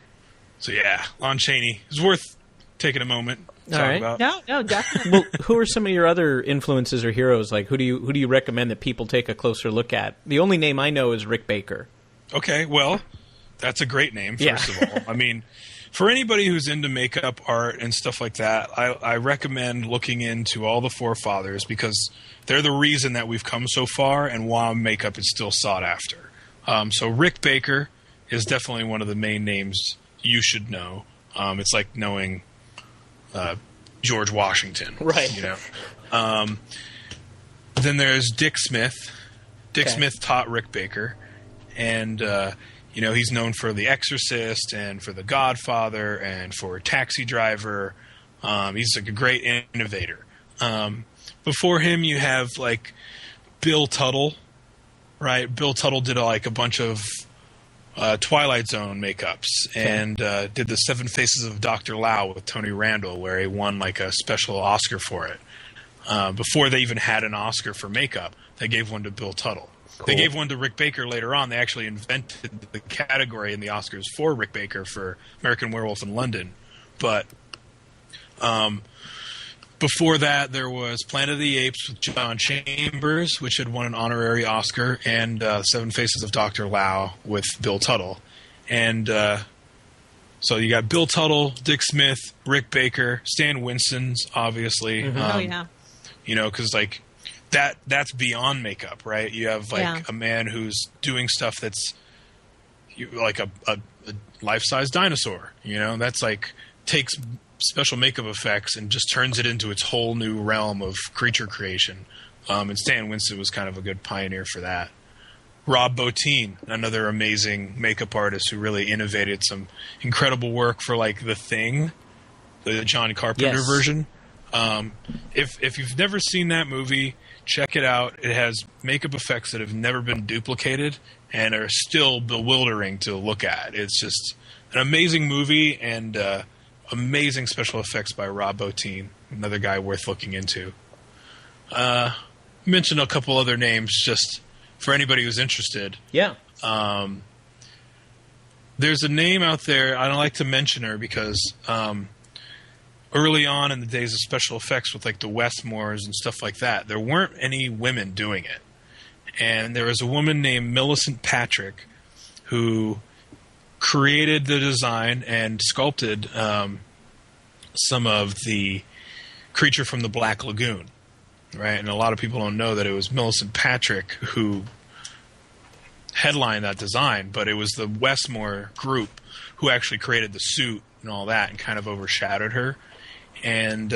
So, yeah, Lon Chaney is worth taking a moment to talk about. No, definitely. Well, who are some of your other influences or heroes? Like, who do you recommend that people take a closer look at? The only name I know is Rick Baker. Okay, well, that's a great name, first of all. I mean, for anybody who's into makeup art and stuff like that, I recommend looking into all the forefathers, because they're the reason that we've come so far and why makeup is still sought after. So Rick Baker is definitely one of the main names you should know. It's like knowing George Washington. Right. Then there's Dick Smith. Dick Smith taught Rick Baker. And he's known for The Exorcist and for The Godfather and for Taxi Driver. He's like a great innovator. Before him, you have like Bill Tuttle, right? Bill Tuttle did like a bunch of Twilight Zone makeups and did the Seven Faces of Dr. Lao with Tony Randall, where he won like a special Oscar for it. Before they even had an Oscar for makeup, they gave one to Bill Tuttle. Cool. They gave one to Rick Baker later on. They actually invented the category in the Oscars for Rick Baker for American Werewolf in London. But before that, there was Planet of the Apes with John Chambers, which had won an honorary Oscar, and Seven Faces of Dr. Lao with Bill Tuttle. And so you got Bill Tuttle, Dick Smith, Rick Baker, Stan Winston's, obviously. Mm-hmm. Because like that's beyond makeup, right? You have like a man who's doing stuff that's like a life-size dinosaur. That's like takes special makeup effects and just turns it into its whole new realm of creature creation. And Stan Winston was kind of a good pioneer for that. Rob Bottin, another amazing makeup artist who really innovated some incredible work for like The Thing, the John Carpenter version. If you've never seen that movie, check it out. It has makeup effects that have never been duplicated and are still bewildering to look at. It's just an amazing movie and amazing special effects by Rob Bottin, another guy worth looking into. Mention a couple other names just for anybody who's interested. Yeah. There's a name out there, I don't like to mention her because early on in the days of special effects with like the Westmores and stuff like that, there weren't any women doing it. And there was a woman named Millicent Patrick who created the design and sculpted some of the creature from the Black Lagoon, right? And a lot of people don't know that it was Millicent Patrick who headlined that design, but it was the Westmore group who actually created the suit and all that and kind of overshadowed her. And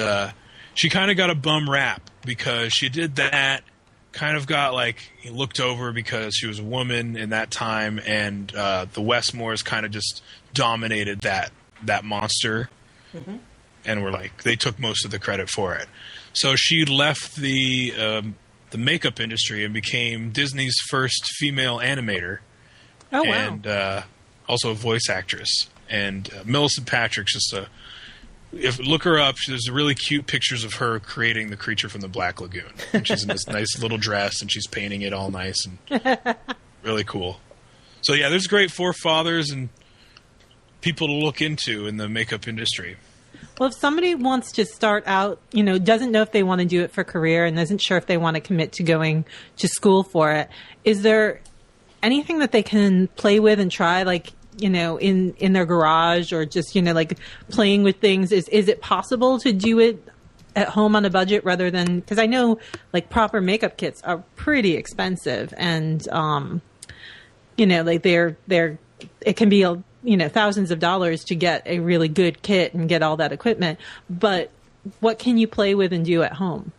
she kind of got a bum rap because she did that, kind of got like looked over because she was a woman in that time, and the Westmores kind of just dominated that monster, and were like they took most of the credit for it. So she left the makeup industry and became Disney's first female animator. Oh, wow. And also a voice actress. And Millicent Patrick's just look her up. There's really cute pictures of her creating the creature from the Black Lagoon. And she's in this nice little dress, and she's painting it all nice and really cool. So yeah, there's great forefathers and people to look into in the makeup industry. Well, if somebody wants to start out, doesn't know if they want to do it for career and isn't sure if they want to commit to going to school for it, is there anything that they can play with and try, like, in their garage or just, like playing with things? Is it possible to do it at home on a budget rather than, because I know like proper makeup kits are pretty expensive and, like it can be thousands of dollars to get a really good kit and get all that equipment. But what can you play with and do at home?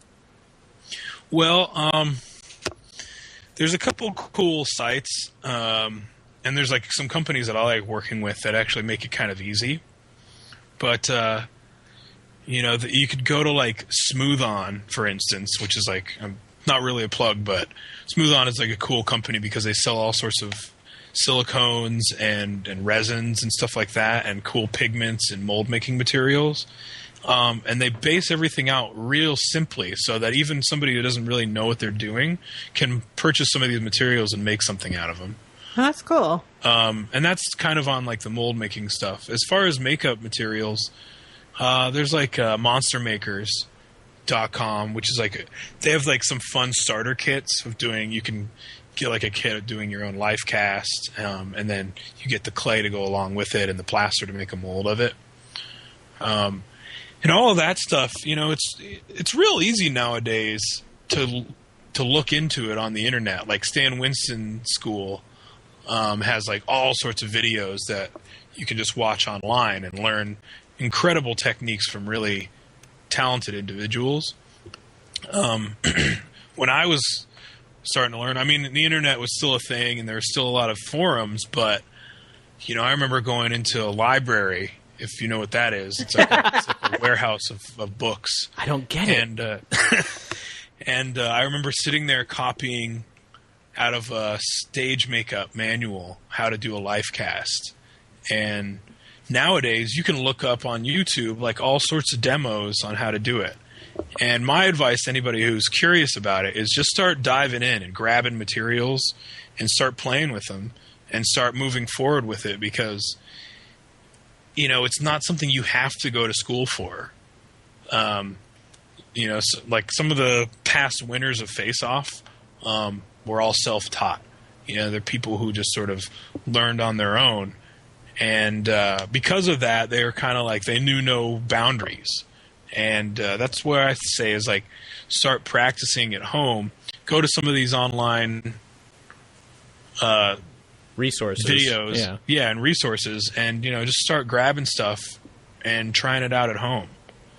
Well, there's a couple cool sites, and there's like some companies that I like working with that actually make it kind of easy. But you could go to like Smooth On, for instance, which is like not really a plug, but Smooth On is like a cool company because they sell all sorts of silicones and resins and stuff like that, and cool pigments and mold making materials. And they base everything out real simply so that even somebody who doesn't really know what they're doing can purchase some of these materials and make something out of them. That's cool. And that's kind of on like the mold making stuff. As far as makeup materials, there's like monstermakers.com, which is like they have like some fun starter kits of doing. You can get like a kit of doing your own life cast, and then you get the clay to go along with it and the plaster to make a mold of it. And all of that stuff, it's real easy nowadays to look into it on the internet. Like Stan Winston School has like all sorts of videos that you can just watch online and learn incredible techniques from really talented individuals. When I was starting to learn, I mean, the internet was still a thing and there were still a lot of forums, but I remember going into a library, if you know what that is. It's like a warehouse of books. I don't get it. And I remember sitting there copying out of a stage makeup manual how to do a life cast. And nowadays you can look up on YouTube like all sorts of demos on how to do it. And my advice to anybody who's curious about it is just start diving in and grabbing materials and start playing with them and start moving forward with it, because it's not something you have to go to school for. So like some of the past winners of Face Off were all self-taught. They're people who just sort of learned on their own. And because of that, they were kind of like they knew no boundaries. And that's what I say is like start practicing at home. Go to some of these online resources, videos, and resources, and just start grabbing stuff and trying it out at home.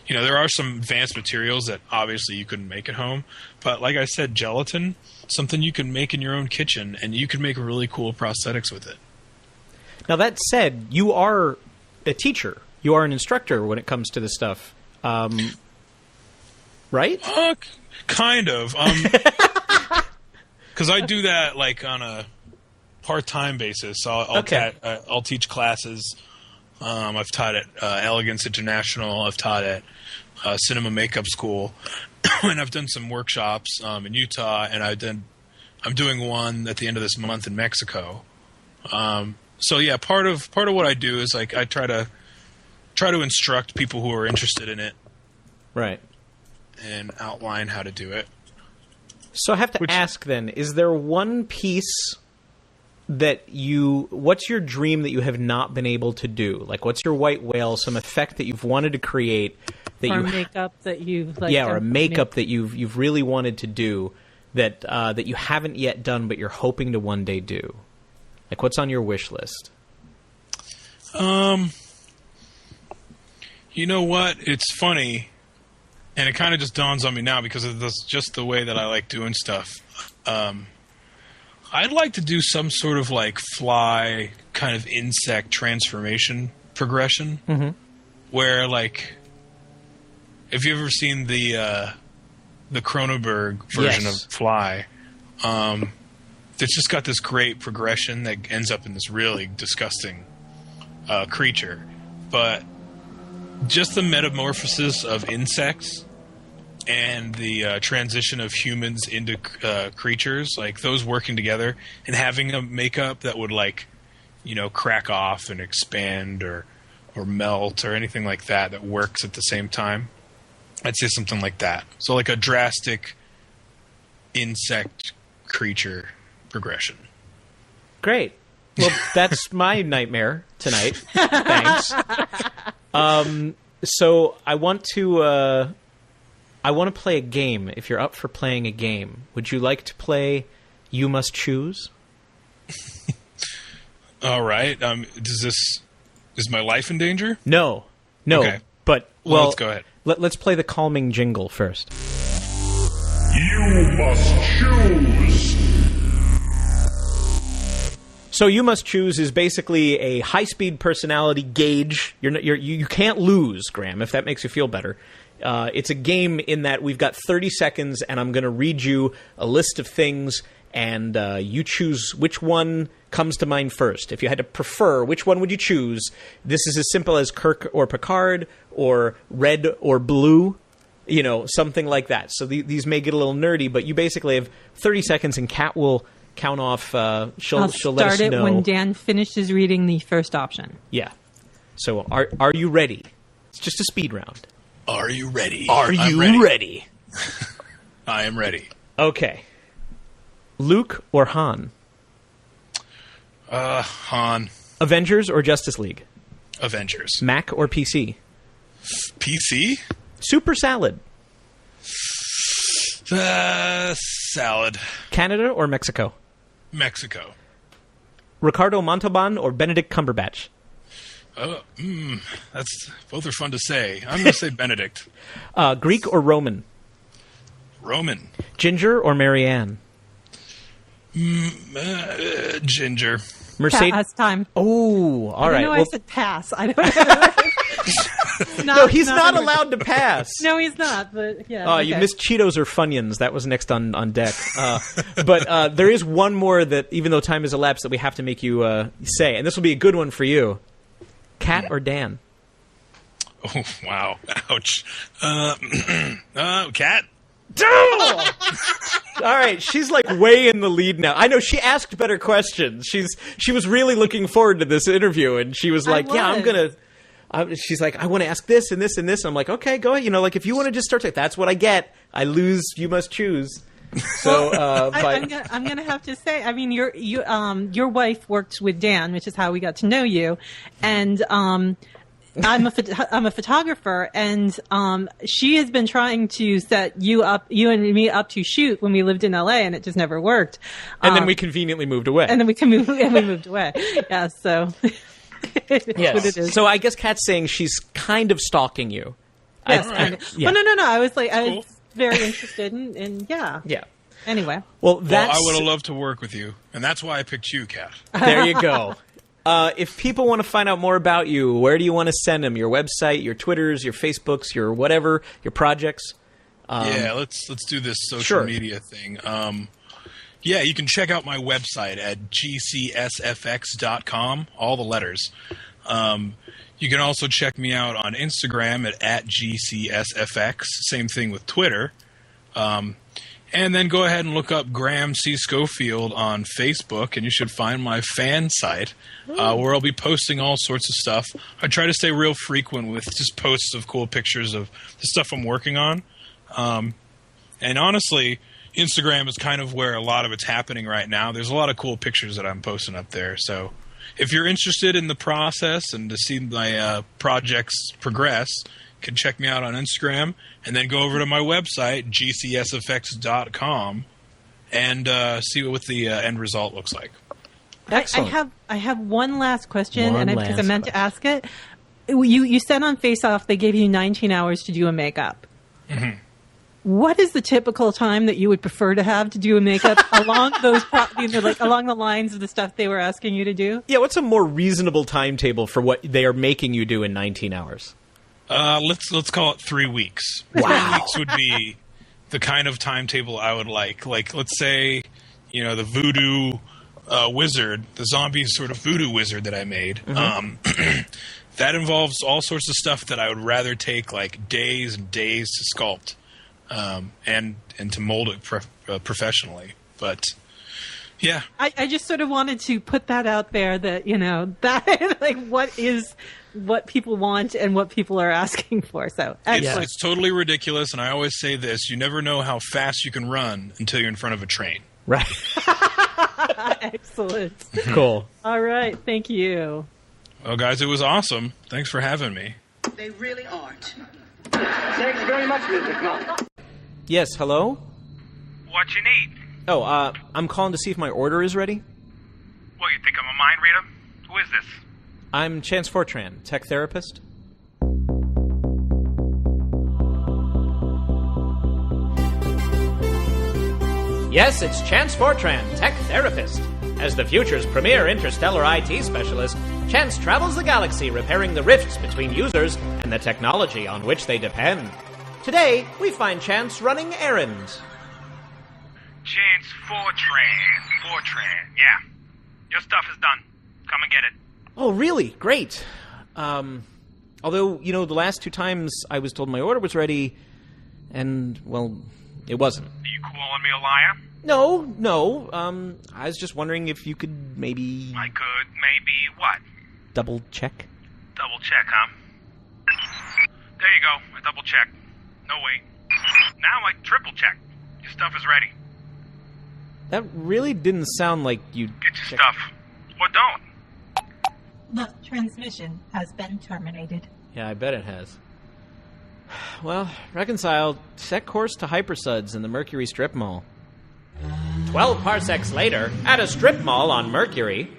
You know, there are some advanced materials that obviously you couldn't make at home, but like I said, gelatin, something you can make in your own kitchen, and you can make really cool prosthetics with it. Now, that said, you are a teacher. You are an instructor when it comes to this stuff. Right? Kind of. Because I do that like on a part-time basis. I'll teach classes. I've taught at Elegance International. I've taught at Cinema Makeup School, and I've done some workshops in Utah. And I'm doing one at the end of this month in Mexico. So yeah, part of what I do is like I try to instruct people who are interested in it, right, and outline how to do it. So I have to ask then: is there one piece that what's your dream that you have not been able to do? Like, what's your white whale? Some effect that you've wanted to create makeup that you've or a makeup that you've really wanted to do that you haven't yet done, but you're hoping to one day do. Like, what's on your wish list? You know what? It's funny, and it kind of just dawns on me now because of just the way that I like doing stuff. I'd like to do some sort of like fly kind of insect transformation progression, where like, if you've ever seen the Cronenberg version of Fly, it's just got this great progression that ends up in this really disgusting creature. But just the metamorphosis of insects and the transition of humans into creatures, like those working together and having a makeup that would like, you know, crack off and expand or melt or anything like that works at the same time. I'd say something like that. So like a drastic insect creature progression. Great. Well, that's my nightmare tonight. Thanks. So I want to play a game. If you're up for playing a game, would you like to play You Must Choose? All right. Is my life in danger? No. Okay. But well, let's go ahead. Let's play the calming jingle first. You must choose. So You Must Choose is basically a high-speed personality gauge. You can't lose, Graham, if that makes you feel better. It's a game in that we've got 30 seconds, and I'm going to read you a list of things, and you choose which one comes to mind first. If you had to prefer, which one would you choose? This is as simple as Kirk or Picard, or red or blue, you know, something like that. So these may get a little nerdy, but you basically have 30 seconds, and Kat will count off. She'll let us know. I'll start it when Dan finishes reading the first option. Yeah. So are you ready? It's just a speed round. Are you ready? Are you ready? I am ready. Okay. Luke or Han? Han. Avengers or Justice League? Avengers. Mac or PC? PC? Super Salad? Salad. Canada or Mexico? Mexico. Ricardo Montalban or Benedict Cumberbatch? That's both are fun to say. I'm going to say Benedict. Greek or Roman? Roman. Ginger or Marianne? Ginger. Pass time. Oh, all right. I said pass. I don't know. No, he's not allowed to pass. No, he's not. But yeah. You missed Cheetos or Funyuns. That was next on deck. But there is one more that, even though time has elapsed, that we have to make you say, and this will be a good one for you. Kat or Dan? Oh, wow. Ouch. Kat? All right, she's like way in the lead now. I know she asked better questions. She was really looking forward to this interview, and she was like, "Yeah, I'm gonna." She's like, "I want to ask this and this and this." I'm like, "Okay, go ahead." You know, like if you want to just start, that's what I get. I lose. You must choose. So I'm gonna have to say, I mean, your wife worked with Dan, which is how we got to know you, and I'm a photographer, and she has been trying to set you and me up to shoot when we lived in LA, and it just never worked. And then we conveniently moved away. And then we moved away. Yeah, so. That's what it is. So I guess Kat's saying she's kind of stalking you. Yes, All kind right. of. Yeah. But no. I was Cool. very interested in yeah. Yeah. Anyway. Well, Well, I would have loved to work with you, and that's why I picked you, Kat. There you go. If people want to find out more about you, where do you want to send them? Your website, your Twitters, your Facebooks, your whatever, your projects? Yeah, let's do this social Sure. media thing. Yeah, you can check out my website at gcsfx.com, all the letters. You can also check me out on Instagram at @gcsfx, same thing with Twitter. And then go ahead and look up Graham C. Schofield on Facebook, and you should find my fan site, where I'll be posting all sorts of stuff. I try to stay real frequent with just posts of cool pictures of the stuff I'm working on. And honestly, Instagram is kind of where a lot of it's happening right now. There's a lot of cool pictures that I'm posting up there. So if you're interested in the process and to see my projects progress, you can check me out on Instagram and then go over to my website, gcsfx.com, and see what the end result looks like. Excellent. I have one last question, One because I last meant to ask it. You said on Face Off they gave you 19 hours to do a makeup. Mm-hmm. What is the typical time that you would prefer to have to do a makeup along those, along the lines of the stuff they were asking you to do? Yeah, what's a more reasonable timetable for what they are making you do in 19 hours? Let's call it 3 weeks. 3 weeks would be the kind of timetable I would like. Like, let's say, the voodoo wizard, the zombie sort of voodoo wizard that I made. That involves all sorts of stuff that I would rather take like days and days to sculpt, and to mold it professionally. But yeah, I just sort of wanted to put that out there that that what people want and what people are asking for. So excellent. it's totally ridiculous, and I always say this: you never know how fast you can run until you're in front of a train. Right. Excellent. Cool. All right. Thank you. Well, guys, it was awesome. Thanks for having me. They really aren't. Thanks very much, Mr. Clark. Yes, hello? What you need? Oh, I'm calling to see if my order is ready. Well, you think I'm a mind reader? Who is this? I'm Chance Fortran, tech therapist. Yes, it's Chance Fortran, tech therapist. As the future's premier interstellar IT specialist, Chance travels the galaxy repairing the rifts between users and the technology on which they depend. Today, we find Chance running errands. Chance Fortran. Yeah. Your stuff is done. Come and get it. Oh, really? Great. Although, the last 2 times I was told my order was ready, and, well, it wasn't. Are you calling me a liar? No. I was just wondering if you could maybe I could maybe what? double check. Double check, huh? There you go. I double checked. No, wait. Now I triple check. Your stuff is ready. That really didn't sound like you. Get your stuff. Or don't. The transmission has been terminated. Yeah, I bet it has. Well, reconciled. Set course to Hypersuds in the Mercury Strip Mall. 12 parsecs later, at a strip mall on Mercury.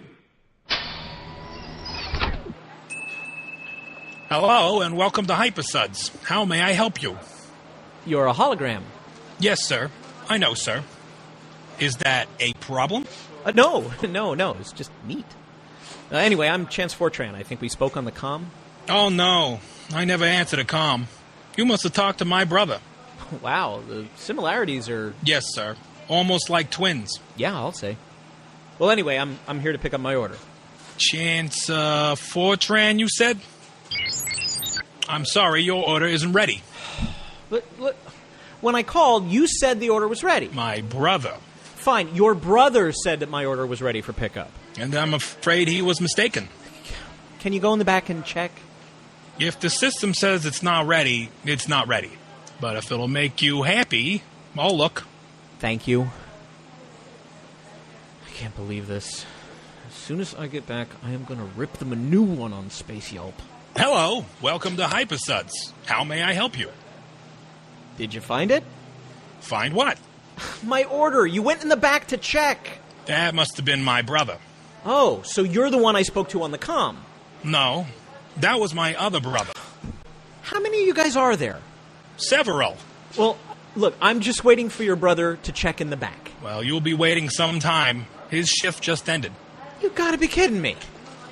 Hello, and welcome to Hypersuds. How may I help you? You're a hologram. Yes, sir. I know, sir. Is that a problem? No. It's just neat. Anyway, I'm Chance Fortran. I think we spoke on the comm. Oh, no. I never answered a comm. You must have talked to my brother. Wow, the similarities are... Yes, sir. Almost like twins. Yeah, I'll say. Well, anyway, I'm here to pick up my order. Chance Fortran, you said? I'm sorry, your order isn't ready. But when I called, you said the order was ready. My brother. Fine, your brother said that my order was ready for pickup. And I'm afraid he was mistaken. Can you go in the back and check? If the system says it's not ready, it's not ready. But if it'll make you happy, I'll look. Thank you. I can't believe this. As soon as I get back, I am going to rip them a new one on Space Yelp. Hello, welcome to Hypersuds. How may I help you? Did you find it? Find what? My order. You went in the back to check. That must have been my brother. Oh, so you're the one I spoke to on the comm. No, that was my other brother. How many of you guys are there? Several. Well, look, I'm just waiting for your brother to check in the back. Well, you'll be waiting some time. His shift just ended. You gotta be kidding me.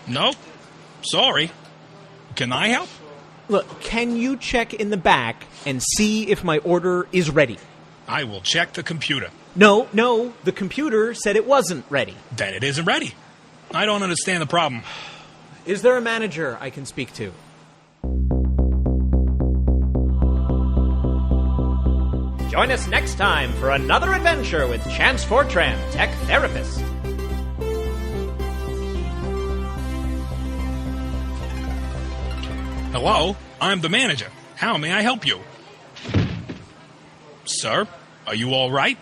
Nope. Sorry. Can I help? Look, can you check in the back and see if my order is ready? I will check the computer. No, the computer said it wasn't ready. Then it isn't ready. I don't understand the problem. Is there a manager I can speak to? Join us next time for another adventure with Chance Fortran, Tech Therapist. Hello, I'm the manager. How may I help you? Sir, are you all right?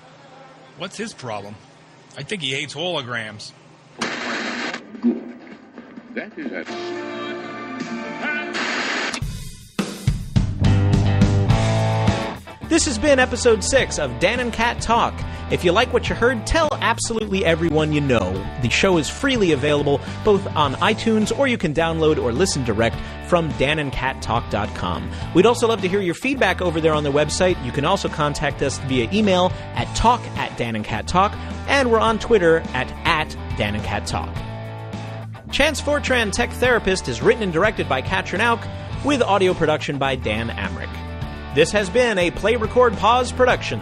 What's his problem? I think he hates holograms. Good. That is it. This has been episode 6 of Dan and Cat Talk. If you like what you heard, tell absolutely everyone you know. The show is freely available both on iTunes, or you can download or listen direct from danandcattalk.com. We'd also love to hear your feedback over there on the website. You can also contact us via email at talk@danandcattalk, and we're on Twitter at danandcattalk. Chance Fortran, Tech Therapist is written and directed by Katrin Auk, with audio production by Dan Amrick. This has been a Play Record Pause production.